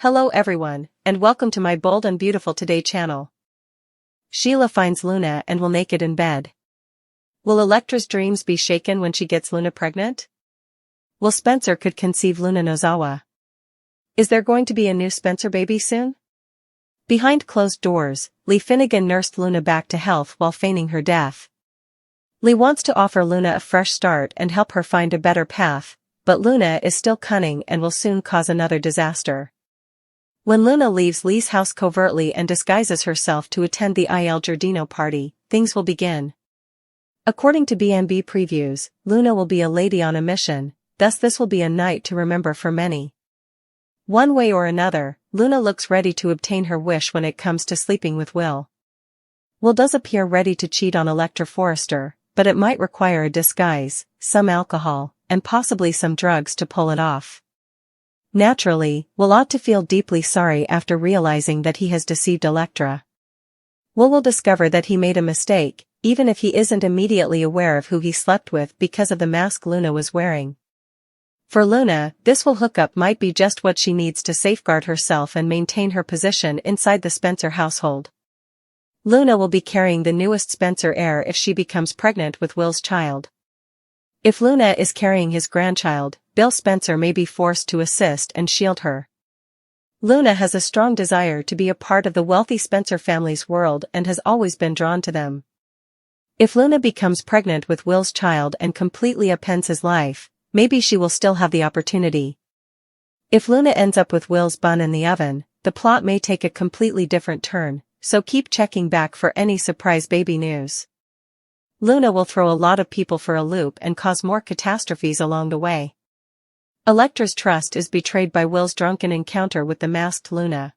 Hello everyone, and welcome to my Bold and Beautiful Today channel. Sheila finds Luna and will naked in bed. Will Elektra's dreams be shaken when she gets Luna pregnant? Will Spencer could conceive Luna Nozawa? Is there going to be a new Spencer baby soon? Behind closed doors, Lee Finnegan nursed Luna back to health while feigning her death. Lee wants to offer Luna a fresh start and help her find a better path, but Luna is still cunning and will soon cause another disaster. When Luna leaves Lee's house covertly and disguises herself to attend the Il Giardino party, things will begin. According to B&B previews, Luna will be a lady on a mission, thus this will be a night to remember for many. One way or another, Luna looks ready to obtain her wish when it comes to sleeping with Will. Will does appear ready to cheat on Elektra Forrester, but it might require a disguise, some alcohol, and possibly some drugs to pull it off. Naturally, Will ought to feel deeply sorry after realizing that he has deceived Elektra. Will discover that he made a mistake, even if he isn't immediately aware of who he slept with because of the mask Luna was wearing. For Luna, this hookup might be just what she needs to safeguard herself and maintain her position inside the Spencer household. Luna will be carrying the newest Spencer heir if she becomes pregnant with Will's child. If Luna is carrying his grandchild, Bill Spencer may be forced to assist and shield her. Luna has a strong desire to be a part of the wealthy Spencer family's world and has always been drawn to them. If Luna becomes pregnant with Will's child and completely upends his life, maybe she will still have the opportunity. If Luna ends up with Will's bun in the oven, the plot may take a completely different turn, so keep checking back for any surprise baby news. Luna will throw a lot of people for a loop and cause more catastrophes along the way. Elektra's trust is betrayed by Will's drunken encounter with the masked Luna.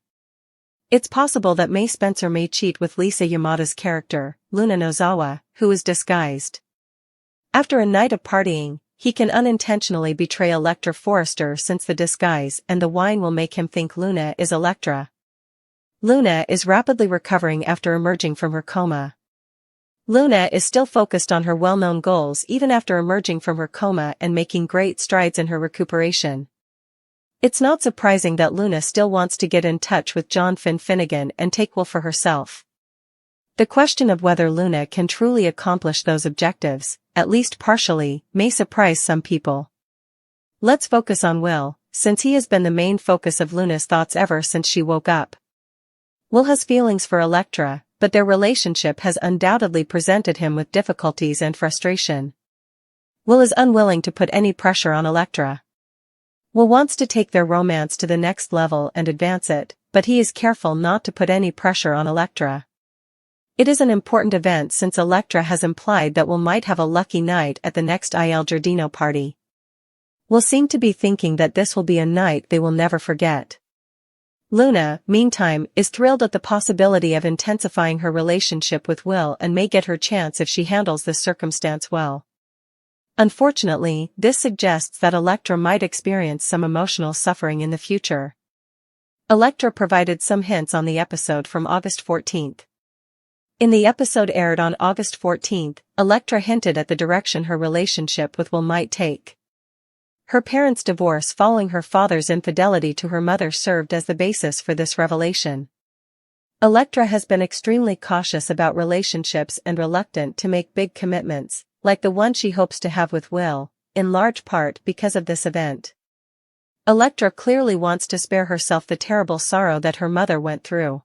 It's possible that May Spencer may cheat with Lisa Yamada's character, Luna Nozawa, who is disguised. After a night of partying, he can unintentionally betray Elektra Forrester since the disguise and the wine will make him think Luna is Elektra. Luna is rapidly recovering after emerging from her coma. Luna is still focused on her well-known goals even after emerging from her coma and making great strides in her recuperation. It's not surprising that Luna still wants to get in touch with John Finnegan and take Will for herself. The question of whether Luna can truly accomplish those objectives, at least partially, may surprise some people. Let's focus on Will, since he has been the main focus of Luna's thoughts ever since she woke up. Will has feelings for Elektra, but their relationship has undoubtedly presented him with difficulties and frustration. Will is unwilling to put any pressure on Elektra. Will wants to take their romance to the next level and advance it, but he is careful not to put any pressure on Elektra. It is an important event since Elektra has implied that Will might have a lucky night at the next Il Giardino party. Will seem to be thinking that this will be a night they will never forget. Luna, meantime, is thrilled at the possibility of intensifying her relationship with Will and may get her chance if she handles this circumstance well. Unfortunately, this suggests that Elektra might experience some emotional suffering in the future. Elektra provided some hints on the episode from August 14th. In the episode aired on August 14th, Elektra hinted at the direction her relationship with Will might take. Her parents' divorce following her father's infidelity to her mother served as the basis for this revelation. Elektra has been extremely cautious about relationships and reluctant to make big commitments, like the one she hopes to have with Will, in large part because of this event. Elektra clearly wants to spare herself the terrible sorrow that her mother went through.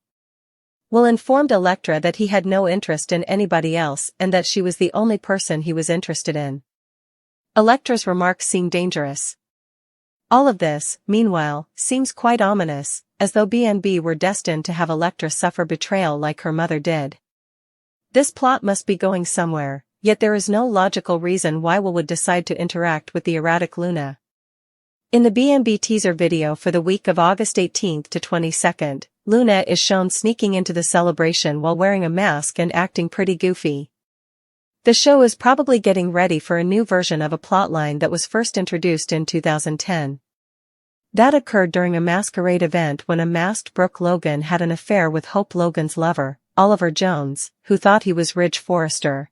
Will informed Elektra that he had no interest in anybody else and that she was the only person he was interested in. Elektra's remarks seem dangerous. All of this, meanwhile, seems quite ominous, as though B&B were destined to have Elektra suffer betrayal like her mother did. This plot must be going somewhere, yet there is no logical reason why Will would decide to interact with the erratic Luna. In the B&B teaser video for the week of August 18th to 22nd, Luna is shown sneaking into the celebration while wearing a mask and acting pretty goofy. The show is probably getting ready for a new version of a plotline that was first introduced in 2010. That occurred during a masquerade event when a masked Brooke Logan had an affair with Hope Logan's lover, Oliver Jones, who thought he was Ridge Forrester.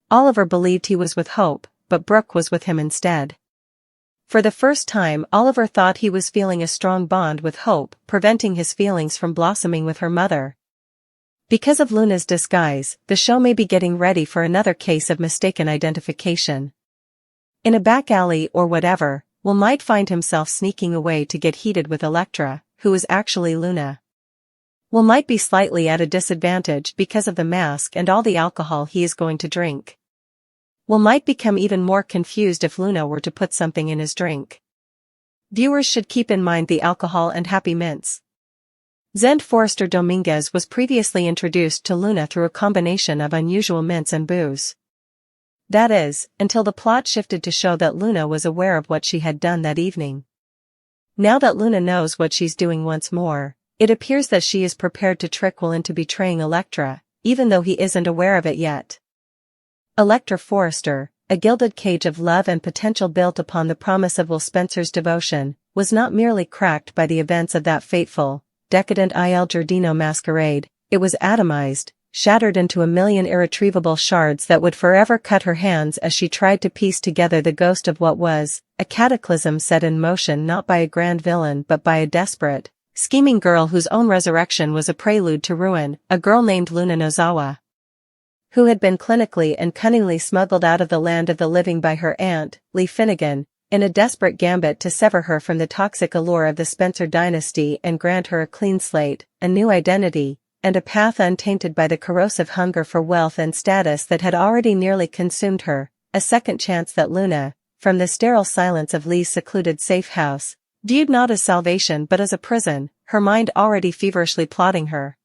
Oliver believed he was with Hope, but Brooke was with him instead. For the first time Oliver thought he was feeling a strong bond with Hope, preventing his feelings from blossoming with her mother. Because of Luna's disguise, the show may be getting ready for another case of mistaken identification. In a back alley or whatever, Will might find himself sneaking away to get heated with Elektra, who is actually Luna. Will might be slightly at a disadvantage because of the mask and all the alcohol he is going to drink. Will might become even more confused if Luna were to put something in his drink. Viewers should keep in mind the alcohol and happy mints. Zend Forrester Dominguez was previously introduced to Luna through a combination of unusual mints and booze. That is, until the plot shifted to show that Luna was aware of what she had done that evening. Now that Luna knows what she's doing once more, it appears that she is prepared to trick Will into betraying Elektra, even though he isn't aware of it yet. Elektra Forrester, a gilded cage of love and potential built upon the promise of Will Spencer's devotion, was not merely cracked by the events of that fateful, decadent Il Giardino masquerade, it was atomized, shattered into a million irretrievable shards that would forever cut her hands as she tried to piece together the ghost of what was, a cataclysm set in motion not by a grand villain but by a desperate, scheming girl whose own resurrection was a prelude to ruin, a girl named Luna Nozawa, who had been clinically and cunningly smuggled out of the land of the living by her aunt, Lee Finnegan, in a desperate gambit to sever her from the toxic allure of the Spencer dynasty and grant her a clean slate, a new identity, and a path untainted by the corrosive hunger for wealth and status that had already nearly consumed her, a second chance that Luna, from the sterile silence of Lee's secluded safe house, viewed not as salvation but as a prison, her mind already feverishly plotting her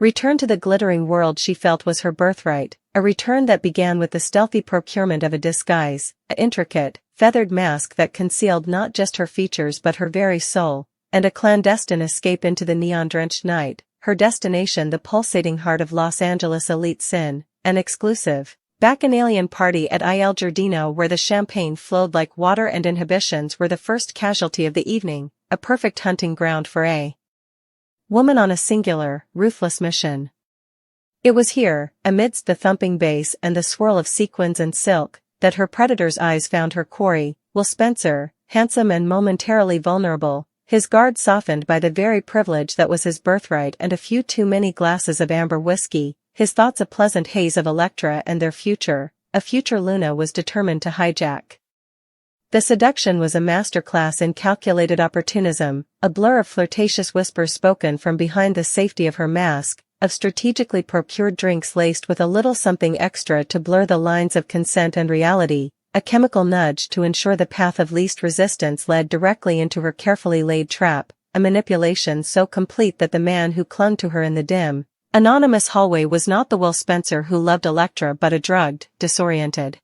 return to the glittering world she felt was her birthright, a return that began with the stealthy procurement of a disguise, an intricate, feathered mask that concealed not just her features but her very soul, and a clandestine escape into the neon-drenched night, her destination the pulsating heart of Los Angeles elite sin, an exclusive, bacchanalian party at Il Giardino where the champagne flowed like water and inhibitions were the first casualty of the evening, a perfect hunting ground for a woman on a singular, ruthless mission. It was here, amidst the thumping bass and the swirl of sequins and silk, that her predator's eyes found her quarry, Will Spencer, handsome and momentarily vulnerable, his guard softened by the very privilege that was his birthright and a few too many glasses of amber whiskey, his thoughts a pleasant haze of Elektra and their future, a future Luna was determined to hijack. The seduction was a masterclass in calculated opportunism, a blur of flirtatious whispers spoken from behind the safety of her mask, of strategically procured drinks laced with a little something extra to blur the lines of consent and reality, a chemical nudge to ensure the path of least resistance led directly into her carefully laid trap, a manipulation so complete that the man who clung to her in the dim, anonymous hallway was not the Will Spencer who loved Elektra but a drugged, disoriented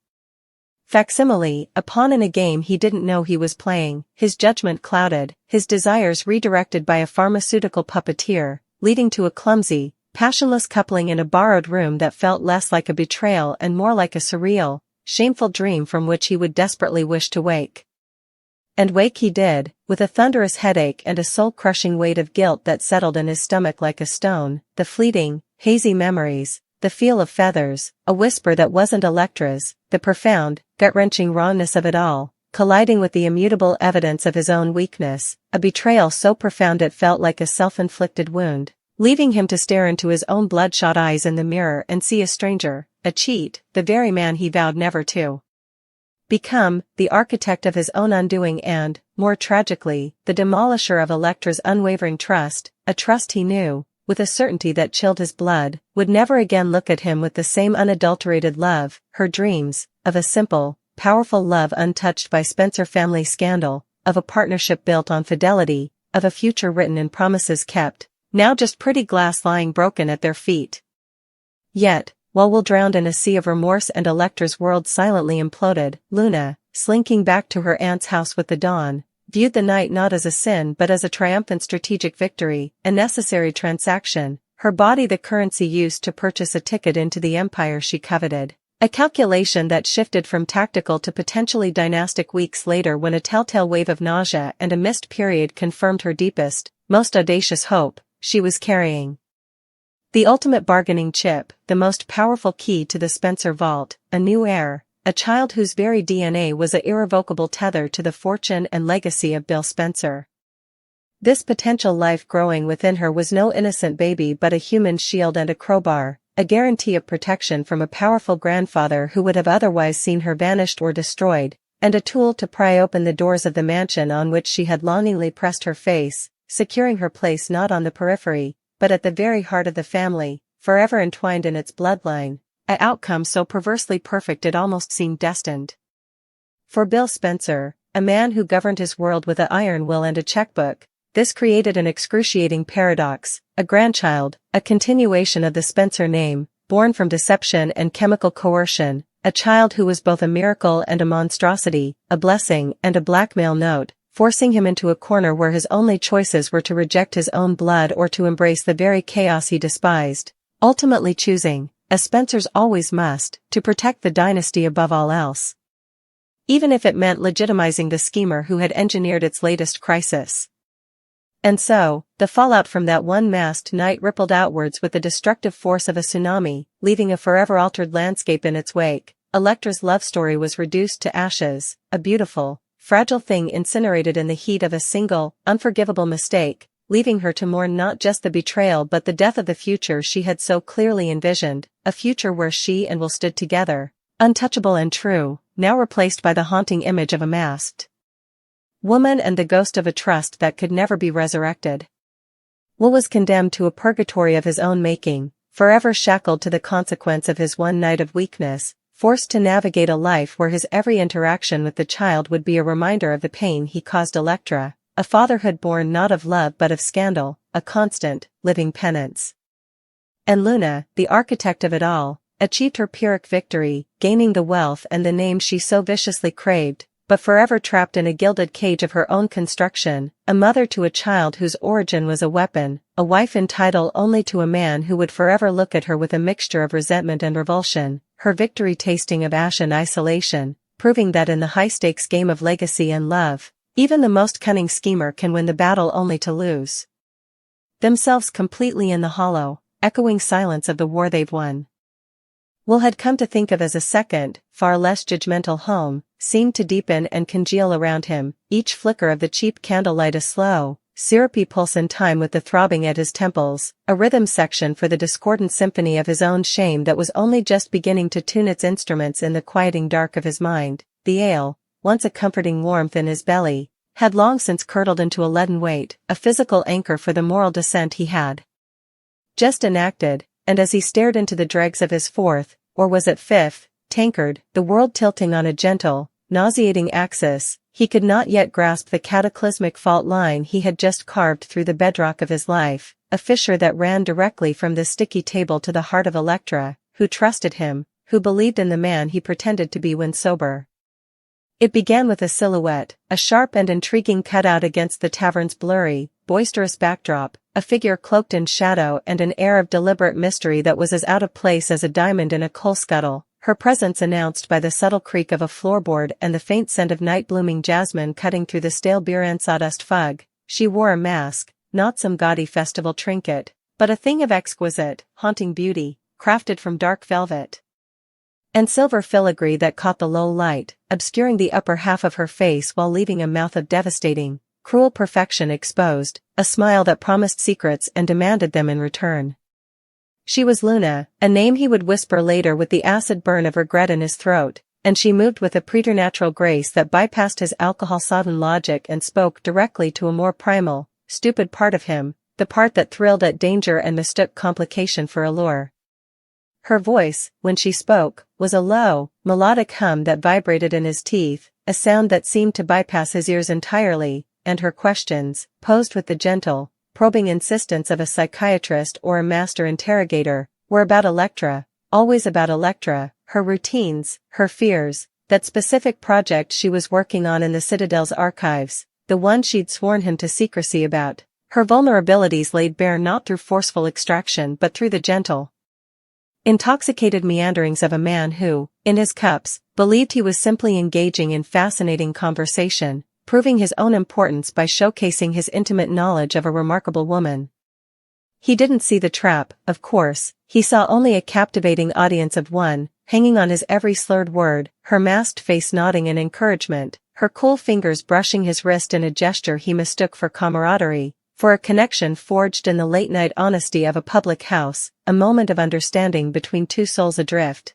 facsimile, a pawn in a game he didn't know he was playing, his judgment clouded, his desires redirected by a pharmaceutical puppeteer, leading to a clumsy, passionless coupling in a borrowed room that felt less like a betrayal and more like a surreal, shameful dream from which he would desperately wish to wake. And wake he did, with a thunderous headache and a soul-crushing weight of guilt that settled in his stomach like a stone, the fleeting, hazy memories, the feel of feathers, a whisper that wasn't Elektra's, the profound, gut-wrenching rawness of it all, colliding with the immutable evidence of his own weakness, a betrayal so profound it felt like a self-inflicted wound, leaving him to stare into his own bloodshot eyes in the mirror and see a stranger, a cheat, the very man he vowed never to become, the architect of his own undoing and, more tragically, the demolisher of Elektra's unwavering trust, a trust he knew, with a certainty that chilled his blood, would never again look at him with the same unadulterated love, her dreams, of a simple, powerful love untouched by Spencer family scandal, of a partnership built on fidelity, of a future written in promises kept, now just pretty glass lying broken at their feet. Yet, while Will drowned in a sea of remorse and Elektra's world silently imploded, Luna, slinking back to her aunt's house with the dawn, viewed the night not as a sin but as a triumphant strategic victory, a necessary transaction, her body the currency used to purchase a ticket into the empire she coveted. A calculation that shifted from tactical to potentially dynastic weeks later when a telltale wave of nausea and a missed period confirmed her deepest, most audacious hope, she was carrying the ultimate bargaining chip, the most powerful key to the Spencer vault, a new heir, a child whose very DNA was an irrevocable tether to the fortune and legacy of Bill Spencer. This potential life growing within her was no innocent baby but a human shield and a crowbar, a guarantee of protection from a powerful grandfather who would have otherwise seen her vanished or destroyed, and a tool to pry open the doors of the mansion on which she had longingly pressed her face, securing her place not on the periphery, but at the very heart of the family, forever entwined in its bloodline, an outcome so perversely perfect it almost seemed destined. For Bill Spencer, a man who governed his world with an iron will and a checkbook, this created an excruciating paradox: a grandchild, a continuation of the Spencer name, born from deception and chemical coercion, a child who was both a miracle and a monstrosity, a blessing and a blackmail note, forcing him into a corner where his only choices were to reject his own blood or to embrace the very chaos he despised, ultimately choosing, as Spencers always must, to protect the dynasty above all else. Even if it meant legitimizing the schemer who had engineered its latest crisis. And so, the fallout from that one masked night rippled outwards with the destructive force of a tsunami, leaving a forever altered landscape in its wake. Electra's love story was reduced to ashes, a beautiful, fragile thing incinerated in the heat of a single, unforgivable mistake, leaving her to mourn not just the betrayal but the death of the future she had so clearly envisioned, a future where she and Will stood together, untouchable and true, now replaced by the haunting image of a masked woman and the ghost of a trust that could never be resurrected. Will was condemned to a purgatory of his own making, forever shackled to the consequence of his one night of weakness, forced to navigate a life where his every interaction with the child would be a reminder of the pain he caused Electra, a fatherhood born not of love but of scandal, a constant, living penance. And Luna, the architect of it all, achieved her Pyrrhic victory, gaining the wealth and the name she so viciously craved, but forever trapped in a gilded cage of her own construction, a mother to a child whose origin was a weapon, a wife in title only to a man who would forever look at her with a mixture of resentment and revulsion, her victory tasting of ash and isolation, proving that in the high-stakes game of legacy and love, even the most cunning schemer can win the battle only to lose themselves completely in the hollow, echoing silence of the war they've won. Will had come to think of as a second, far less judgmental home, seemed to deepen and congeal around him, each flicker of the cheap candlelight a slow, syrupy pulse in time with the throbbing at his temples, a rhythm section for the discordant symphony of his own shame that was only just beginning to tune its instruments in the quieting dark of his mind. The ale, once a comforting warmth in his belly, had long since curdled into a leaden weight, a physical anchor for the moral descent he had just enacted, and as he stared into the dregs of his fourth, or was it fifth, tankard, the world tilting on a gentle, nauseating axis, he could not yet grasp the cataclysmic fault line he had just carved through the bedrock of his life, a fissure that ran directly from the sticky table to the heart of Electra, who trusted him, who believed in the man he pretended to be when sober. It began with a silhouette, a sharp and intriguing cutout against the tavern's blurry, boisterous backdrop, a figure cloaked in shadow and an air of deliberate mystery that was as out of place as a diamond in a coal scuttle, her presence announced by the subtle creak of a floorboard and the faint scent of night-blooming jasmine cutting through the stale beer and sawdust fug. She wore a mask, not some gaudy festival trinket, but a thing of exquisite, haunting beauty, crafted from dark velvet and silver filigree that caught the low light, obscuring the upper half of her face while leaving a mouth of devastating, cruel perfection exposed, a smile that promised secrets and demanded them in return. She was Luna, a name he would whisper later with the acid burn of regret in his throat, and she moved with a preternatural grace that bypassed his alcohol-sodden logic and spoke directly to a more primal, stupid part of him, the part that thrilled at danger and mistook complication for allure. Her voice, when she spoke, was a low, melodic hum that vibrated in his teeth, a sound that seemed to bypass his ears entirely, and her questions, posed with the gentle, probing insistence of a psychiatrist or a master interrogator, were about Electra, always about Electra, her routines, her fears, that specific project she was working on in the Citadel's archives, the one she'd sworn him to secrecy about, her vulnerabilities laid bare not through forceful extraction but through the gentle, intoxicated meanderings of a man who, in his cups, believed he was simply engaging in fascinating conversation, proving his own importance by showcasing his intimate knowledge of a remarkable woman. He didn't see the trap, of course, he saw only a captivating audience of one, hanging on his every slurred word, her masked face nodding in encouragement, her cool fingers brushing his wrist in a gesture he mistook for camaraderie, for a connection forged in the late-night honesty of a public house, a moment of understanding between two souls adrift.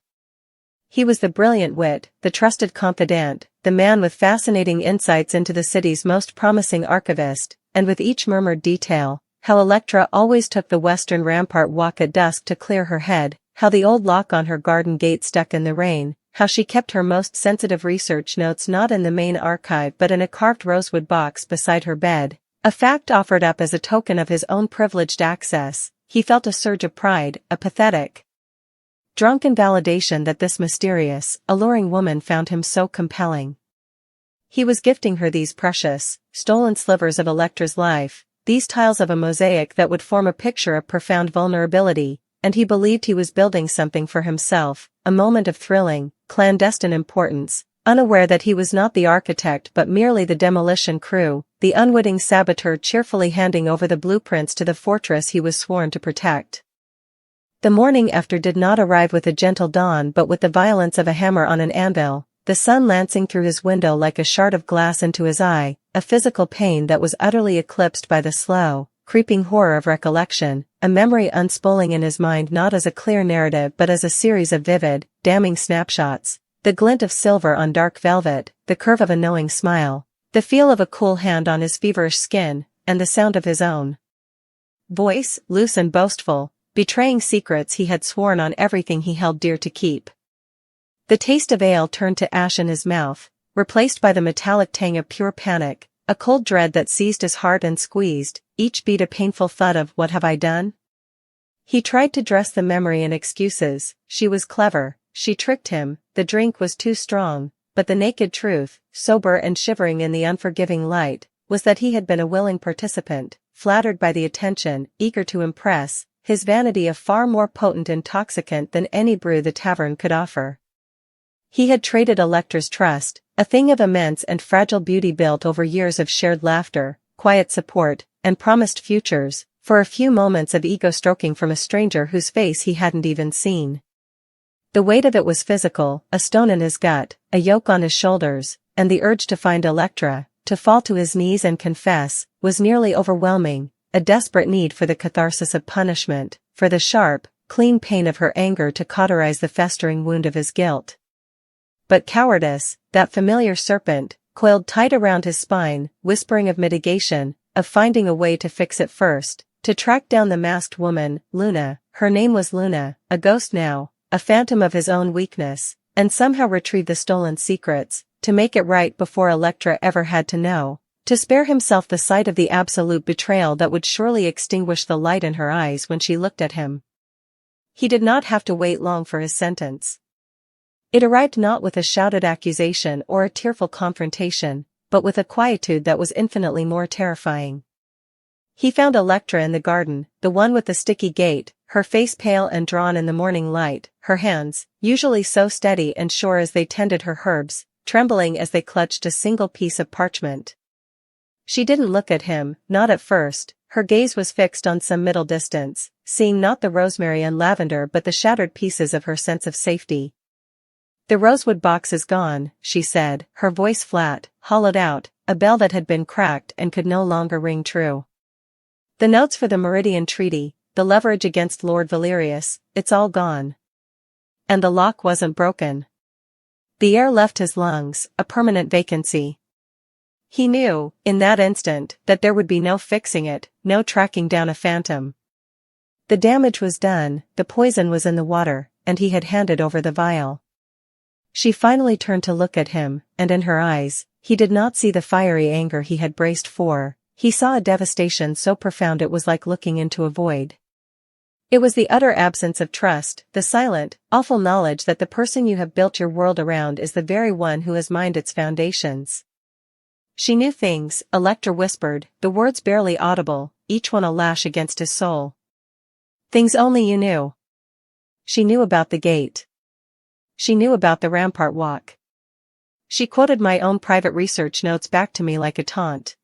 He was the brilliant wit, the trusted confidant, the man with fascinating insights into the city's most promising archivist, and with each murmured detail, how Electra always took the western rampart walk at dusk to clear her head, how the old lock on her garden gate stuck in the rain, how she kept her most sensitive research notes not in the main archive but in a carved rosewood box beside her bed, a fact offered up as a token of his own privileged access. He felt a surge of pride, a pathetic, drunken validation that this mysterious, alluring woman found him so compelling. He was gifting her these precious, stolen slivers of Electra's life, these tiles of a mosaic that would form a picture of profound vulnerability, and he believed he was building something for himself, a moment of thrilling, clandestine importance, unaware that he was not the architect but merely the demolition crew, the unwitting saboteur cheerfully handing over the blueprints to the fortress he was sworn to protect. The morning after did not arrive with a gentle dawn but with the violence of a hammer on an anvil, the sun lancing through his window like a shard of glass into his eye, a physical pain that was utterly eclipsed by the slow, creeping horror of recollection, a memory unspooling in his mind not as a clear narrative but as a series of vivid, damning snapshots, the glint of silver on dark velvet, the curve of a knowing smile, the feel of a cool hand on his feverish skin, and the sound of his own voice, loose and boastful, betraying secrets he had sworn on everything he held dear to keep. The taste of ale turned to ash in his mouth, replaced by the metallic tang of pure panic, a cold dread that seized his heart and squeezed each beat a painful thud of "What have I done?" He tried to dress the memory in excuses. She was clever, she tricked him, the drink was too strong, but the naked truth, sober and shivering in the unforgiving light, was that he had been a willing participant, flattered by the attention, eager to impress, his vanity a far more potent intoxicant than any brew the tavern could offer. He had traded Electra's trust, a thing of immense and fragile beauty built over years of shared laughter, quiet support, and promised futures, for a few moments of ego-stroking from a stranger whose face he hadn't even seen. The weight of it was physical, a stone in his gut, a yoke on his shoulders, and the urge to find Electra, to fall to his knees and confess, was nearly overwhelming, a desperate need for the catharsis of punishment, for the sharp, clean pain of her anger to cauterize the festering wound of his guilt. But cowardice, that familiar serpent, coiled tight around his spine, whispering of mitigation, of finding a way to fix it first, to track down the masked woman, Luna, her name was Luna, a ghost now, a phantom of his own weakness, and somehow retrieve the stolen secrets, to make it right before Electra ever had to know, to spare himself the sight of the absolute betrayal that would surely extinguish the light in her eyes when she looked at him. He did not have to wait long for his sentence. It arrived not with a shouted accusation or a tearful confrontation, but with a quietude that was infinitely more terrifying. He found Electra in the garden, the one with the sticky gate, her face pale and drawn in the morning light, her hands, usually so steady and sure as they tended her herbs, trembling as they clutched a single piece of parchment. She didn't look at him, not at first, her gaze was fixed on some middle distance, seeing not the rosemary and lavender but the shattered pieces of her sense of safety. "The rosewood box is gone," she said, her voice flat, hollowed out, a bell that had been cracked and could no longer ring true. "The notes for the Meridian Treaty, the leverage against Lord Valerius, it's all gone. And the lock wasn't broken." The air left his lungs, a permanent vacancy. He knew, in that instant, that there would be no fixing it, no tracking down a phantom. The damage was done, the poison was in the water, and he had handed over the vial. She finally turned to look at him, and in her eyes, he did not see the fiery anger he had braced for, he saw a devastation so profound it was like looking into a void. It was the utter absence of trust, the silent, awful knowledge that the person you have built your world around is the very one who has mined its foundations. She knew things, Electra whispered, the words barely audible, each one a lash against his soul. Things only you knew. She knew about the gate. She knew about the rampart walk. She quoted my own private research notes back to me like a taunt.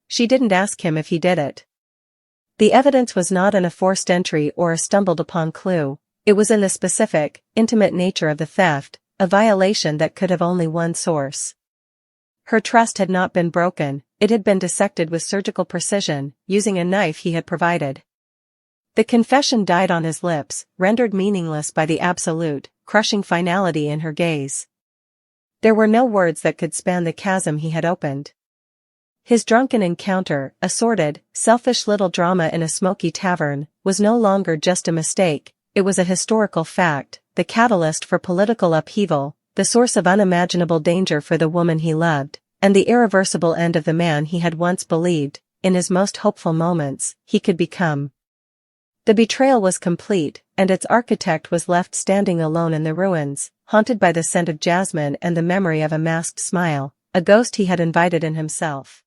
She didn't ask him if he did it. The evidence was not in a forced entry or a stumbled-upon clue, It was in the specific, intimate nature of the theft, a violation that could have only one source. Her trust had not been broken, it had been dissected with surgical precision, using a knife he had provided. The confession died on his lips, rendered meaningless by the absolute, crushing finality in her gaze. There were no words that could span the chasm he had opened. His drunken encounter, a sordid, selfish little drama in a smoky tavern, was no longer just a mistake, it was a historical fact, the catalyst for political upheaval, the source of unimaginable danger for the woman he loved, and the irreversible end of the man he had once believed, in his most hopeful moments, he could become. The betrayal was complete, and its architect was left standing alone in the ruins, haunted by the scent of jasmine and the memory of a masked smile, a ghost he had invited in himself.